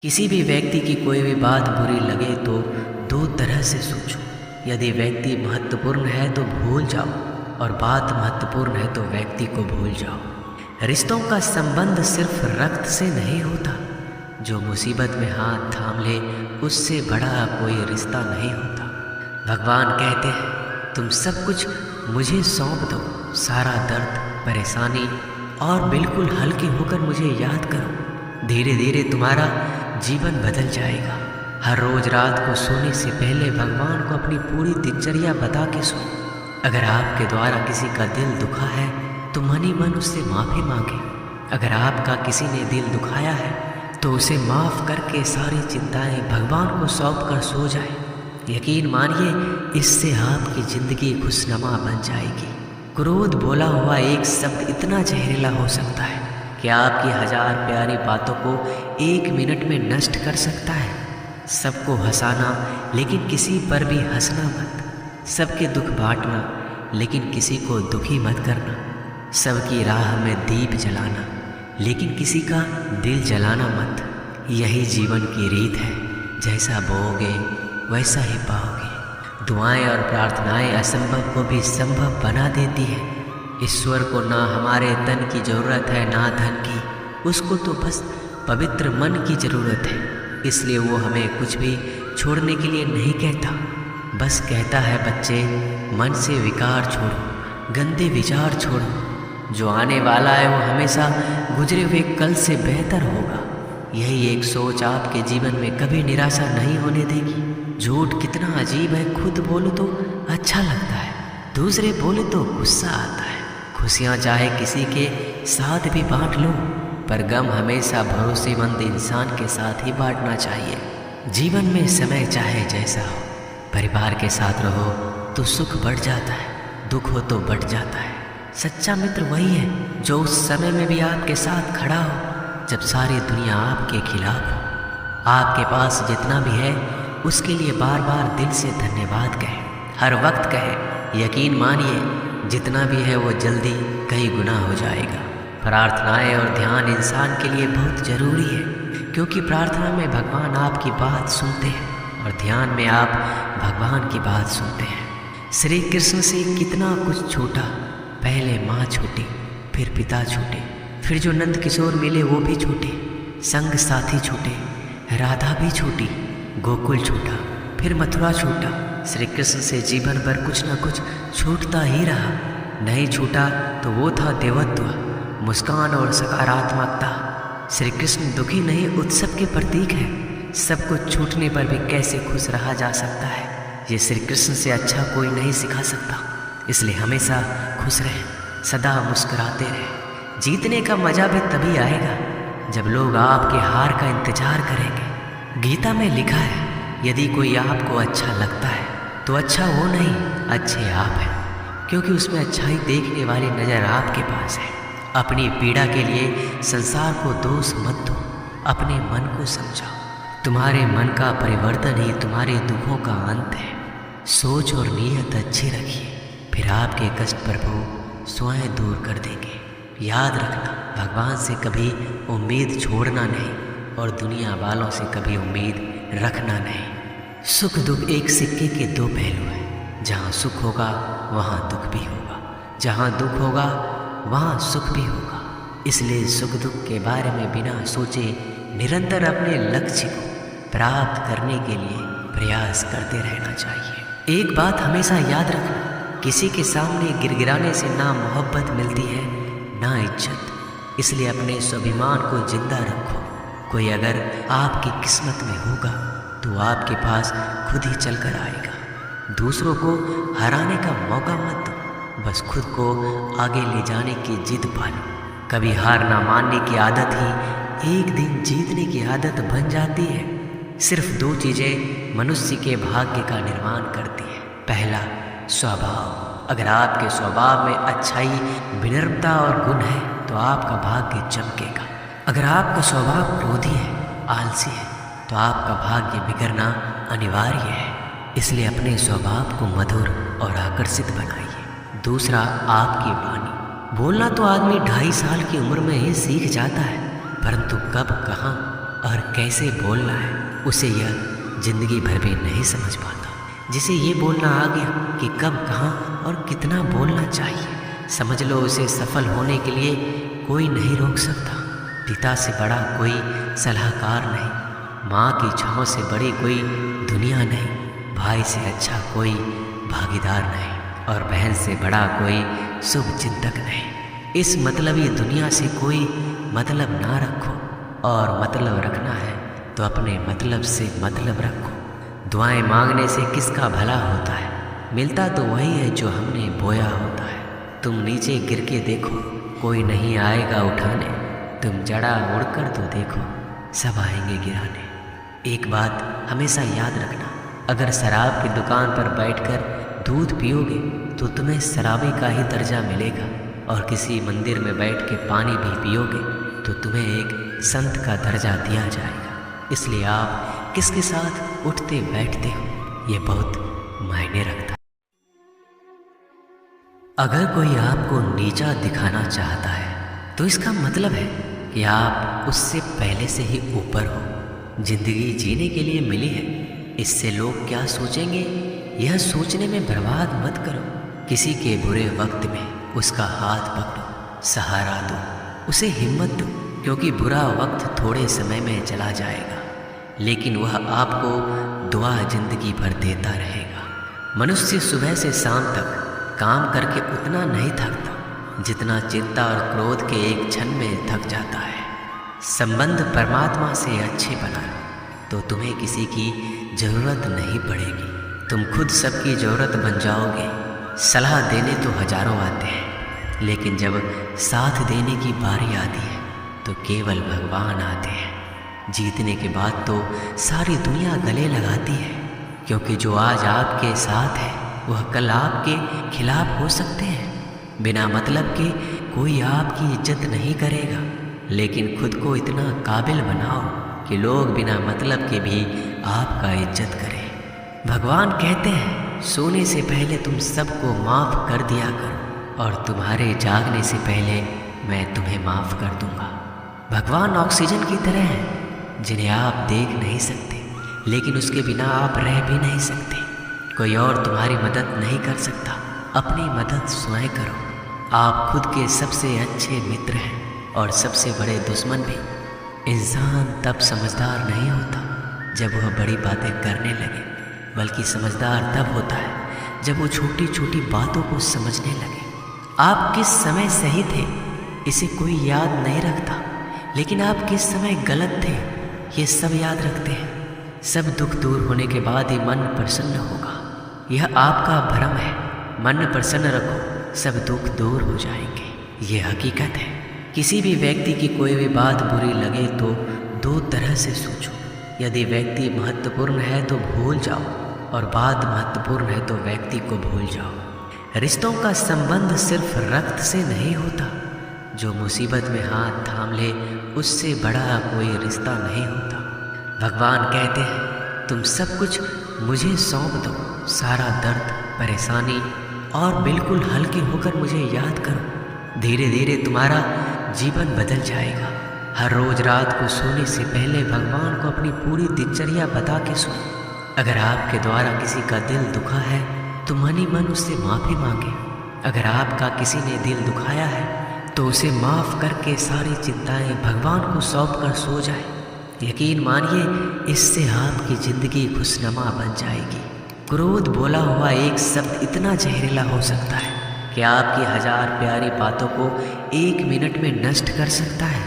किसी भी व्यक्ति की कोई भी बात बुरी लगे तो दो तरह से सोचो। यदि व्यक्ति महत्वपूर्ण है तो भूल जाओ और बात महत्वपूर्ण है तो व्यक्ति को भूल जाओ। रिश्तों का संबंध सिर्फ रक्त से नहीं होता। जो मुसीबत में हाथ थाम ले उससे बड़ा कोई रिश्ता नहीं होता। भगवान कहते हैं तुम सब कुछ मुझे सौंप दो, सारा दर्द परेशानी, और बिल्कुल हल्के होकर मुझे याद करो। धीरे धीरे तुम्हारा जीवन बदल जाएगा। हर रोज रात को सोने से पहले भगवान को अपनी पूरी दिनचर्या बता के सोओ। अगर आपके द्वारा किसी का दिल दुखा है तो मन ही मन उससे माफ़ी मांगे। अगर आपका किसी ने दिल दुखाया है तो उसे माफ़ करके सारी चिंताएं भगवान को सौंप कर सो जाए। यकीन मानिए इससे आपकी ज़िंदगी खुशनुमा बन जाएगी। क्रोध बोला हुआ एक शब्द इतना जहरीला हो सकता है कि आपकी 1000 प्यारी बातों को 1 मिनट में नष्ट कर सकता है। सबको हंसाना लेकिन किसी पर भी हंसना मत। सबके दुख बांटना लेकिन किसी को दुखी मत करना। सबकी राह में दीप जलाना लेकिन किसी का दिल जलाना मत। यही जीवन की रीत है, जैसा बोओगे वैसा ही पाओगे। दुआएं और प्रार्थनाएं असंभव को भी संभव बना देती है। ईश्वर को ना हमारे तन की ज़रूरत है ना धन की, उसको तो बस पवित्र मन की ज़रूरत है। इसलिए वो हमें कुछ भी छोड़ने के लिए नहीं कहता, बस कहता है बच्चे मन से विकार छोड़ो, गंदे विचार छोड़ो। जो आने वाला है वो हमेशा गुजरे हुए कल से बेहतर होगा। यही एक सोच आपके जीवन में कभी निराशा नहीं होने देगी। झूठ कितना अजीब है, खुद बोलो तो अच्छा लगता है, दूसरे बोले तो गुस्सा आता है। खुशियाँ चाहे किसी के साथ भी बांट लो, पर गम हमेशा भरोसेमंद इंसान के साथ ही बांटना चाहिए। जीवन में समय चाहे जैसा हो, परिवार के साथ रहो तो सुख बढ़ जाता है, दुख हो तो बढ़ जाता है। सच्चा मित्र वही है जो उस समय में भी आपके साथ खड़ा हो जब सारी दुनिया आपके खिलाफ हो। आपके पास जितना भी है उसके लिए बार बार दिल से धन्यवाद कहे, हर वक्त कहे। यकीन मानिए जितना भी है वो जल्दी कई गुना हो जाएगा। प्रार्थनाएं और ध्यान इंसान के लिए बहुत ज़रूरी है, क्योंकि प्रार्थना में भगवान आपकी बात सुनते हैं और ध्यान में आप भगवान की बात सुनते हैं। श्री कृष्ण से कितना कुछ छूटा, पहले माँ छूटी, फिर पिता छूटे, फिर जो नंद किशोर मिले वो भी छूटे, संग साथी छूटे, राधा भी छूटी, गोकुल छूटा, फिर मथुरा छूटा। श्री कृष्ण से जीवन भर कुछ न कुछ छूटता ही रहा। नहीं छूटा तो वो था देवत्व, मुस्कान और सकारात्मकता। श्री कृष्ण दुखी नहीं उत्सव के प्रतीक है। सब कुछ छूटने पर भी कैसे खुश रहा जा सकता है, ये श्री कृष्ण से अच्छा कोई नहीं सिखा सकता। इसलिए हमेशा खुश रहें, सदा मुस्कुराते रहें। जीतने का मज़ा भी तभी आएगा जब लोग आपके हार का इंतजार करेंगे। गीता में लिखा है यदि कोई आपको अच्छा लगता है तो अच्छा वो नहीं, अच्छे आप हैं, क्योंकि उसमें अच्छाई देखने वाली नज़र आपके पास है। अपनी पीड़ा के लिए संसार को दोष मत दो, अपने मन को समझाओ। तुम्हारे मन का परिवर्तन ही तुम्हारे दुखों का अंत है। सोच और नीयत अच्छी रखिए, फिर आपके कष्ट प्रभु स्वयं दूर कर देंगे। याद रखना, भगवान से कभी उम्मीद छोड़ना नहीं और दुनिया वालों से कभी उम्मीद रखना नहीं। सुख दुख एक सिक्के के दो पहलू हैं। जहाँ सुख होगा वहाँ दुख भी होगा, जहाँ दुख होगा वहाँ सुख भी होगा। इसलिए सुख दुख के बारे में बिना सोचे निरंतर अपने लक्ष्य को प्राप्त करने के लिए प्रयास करते रहना चाहिए। एक बात हमेशा याद रखना, किसी के सामने गिड़गिड़ाने से ना मोहब्बत मिलती है ना इज्जत। इसलिए अपने स्वाभिमान को जिंदा रखो। कोई अगर आपकी किस्मत में होगा तो आपके पास खुद ही चल कर आएगा। दूसरों को हराने का मौका मत दो, बस खुद को आगे ले जाने की जिद पालो। कभी हार ना मानने की आदत ही एक दिन जीतने की आदत बन जाती है। सिर्फ 2 चीज़ें मनुष्य के भाग्य का निर्माण करती है। पहला, स्वभाव। अगर आपके स्वभाव में अच्छाई, विनम्रता और गुण है तो आपका भाग्य चमकेगा। अगर आपका स्वभाव क्रोधी है, आलसी है, तो आपका भाग्य बिगड़ना अनिवार्य है। इसलिए अपने स्वभाव को मधुर और आकर्षित बनाइए। दूसरा, आपकी वाणी। बोलना तो आदमी 2.5 साल की उम्र में ही सीख जाता है, परंतु कब, कहाँ और कैसे बोलना है उसे यह जिंदगी भर भी नहीं समझ पाता। जिसे ये बोलना आ गया कि कब, कहाँ और कितना बोलना चाहिए, समझ लो उसे सफल होने के लिए कोई नहीं रोक सकता। पिता से बड़ा कोई सलाहकार नहीं, माँ की छाँव से बड़ी कोई दुनिया नहीं, भाई से अच्छा कोई भागीदार नहीं और बहन से बड़ा कोई शुभ चिंतक नहीं। इस मतलबी दुनिया से कोई मतलब ना रखो, और मतलब रखना है तो अपने मतलब से मतलब रखो। दुआएं मांगने से किसका भला होता है, मिलता तो वही है जो हमने बोया होता है। तुम नीचे गिर के देखो, कोई नहीं आएगा उठाने, तुम जड़ा मुड़कर तो देखो, सब आएंगे गिराने। एक बात हमेशा याद रखना, अगर शराब की दुकान पर बैठकर दूध पियोगे तो तुम्हें शराबी का ही दर्जा मिलेगा, और किसी मंदिर में बैठ के पानी भी पियोगे तो तुम्हें एक संत का दर्जा दिया जाएगा। इसलिए आप किसके साथ उठते बैठते हो ये बहुत मायने रखता है। अगर कोई आपको नीचा दिखाना चाहता है तो इसका मतलब है कि आप उससे पहले से ही ऊपर हो। जिंदगी जीने के लिए मिली है, इससे लोग क्या सोचेंगे यह सोचने में बर्बाद मत करो। किसी के बुरे वक्त में उसका हाथ पकड़ो, सहारा दो, उसे हिम्मत दो, क्योंकि बुरा वक्त थोड़े समय में चला जाएगा, लेकिन वह आपको दुआ जिंदगी भर देता रहेगा। मनुष्य सुबह से शाम तक काम करके उतना नहीं थकता जितना चिंता और क्रोध के एक क्षण में थक जाता है। संबंध परमात्मा से अच्छे बनाओ तो तुम्हें किसी की ज़रूरत नहीं पड़ेगी, तुम खुद सबकी ज़रूरत बन जाओगे। सलाह देने तो हजारों आते हैं, लेकिन जब साथ देने की बारी आती है तो केवल भगवान आते हैं। जीतने के बाद तो सारी दुनिया गले लगाती है, क्योंकि जो आज आपके साथ है वह कल आपके खिलाफ हो सकते हैं। बिना मतलब के कोई आपकी इज्जत नहीं करेगा, लेकिन खुद को इतना काबिल बनाओ कि लोग बिना मतलब के भी आपका इज्जत करें। भगवान कहते हैं सोने से पहले तुम सबको माफ़ कर दिया करो, और तुम्हारे जागने से पहले मैं तुम्हें माफ़ कर दूंगा। भगवान ऑक्सीजन की तरह है जिन्हें आप देख नहीं सकते, लेकिन उसके बिना आप रह भी नहीं सकते। कोई और तुम्हारी मदद नहीं कर सकता, अपनी मदद स्वयं करो। आप खुद के सबसे अच्छे मित्र हैं और सबसे बड़े दुश्मन भी। इंसान तब समझदार नहीं होता जब वह बड़ी बातें करने लगे, बल्कि समझदार तब होता है जब वो छोटी छोटी बातों को समझने लगे। आप किस समय सही थे इसे कोई याद नहीं रखता, लेकिन आप किस समय गलत थे ये सब याद रखते हैं। सब दुख दूर होने के बाद ही मन प्रसन्न होगा, यह आपका भ्रम है। मन प्रसन्न रखो, सब दुख दूर हो जाएंगे, ये हकीकत है। किसी भी व्यक्ति की कोई भी बात बुरी लगे तो दो तरह से सोचो। यदि व्यक्ति महत्वपूर्ण है तो भूल जाओ, और बात महत्वपूर्ण है तो व्यक्ति को भूल जाओ। रिश्तों का संबंध सिर्फ रक्त से नहीं होता, जो मुसीबत में हाथ थाम ले उससे बड़ा कोई रिश्ता नहीं होता। भगवान कहते हैं तुम सब कुछ मुझे सौंप दो, सारा दर्द परेशानी, और बिल्कुल हल्के होकर मुझे याद करो। धीरे धीरे तुम्हारा जीवन बदल जाएगा। हर रोज रात को सोने से पहले भगवान को अपनी पूरी दिनचर्या बता के सोओ। अगर आपके द्वारा किसी का दिल दुखा है तो मन ही मन उससे माफ़ी मांगे। अगर आपका किसी ने दिल दुखाया है तो उसे माफ़ करके सारी चिंताएं भगवान को सौंप कर सो जाए। यकीन मानिए इससे आपकी ज़िंदगी खुशनुमा बन जाएगी। क्रोध बोला हुआ एक शब्द इतना जहरीला हो सकता है कि आपकी 1000 प्यारी बातों को 1 मिनट में नष्ट कर सकता है।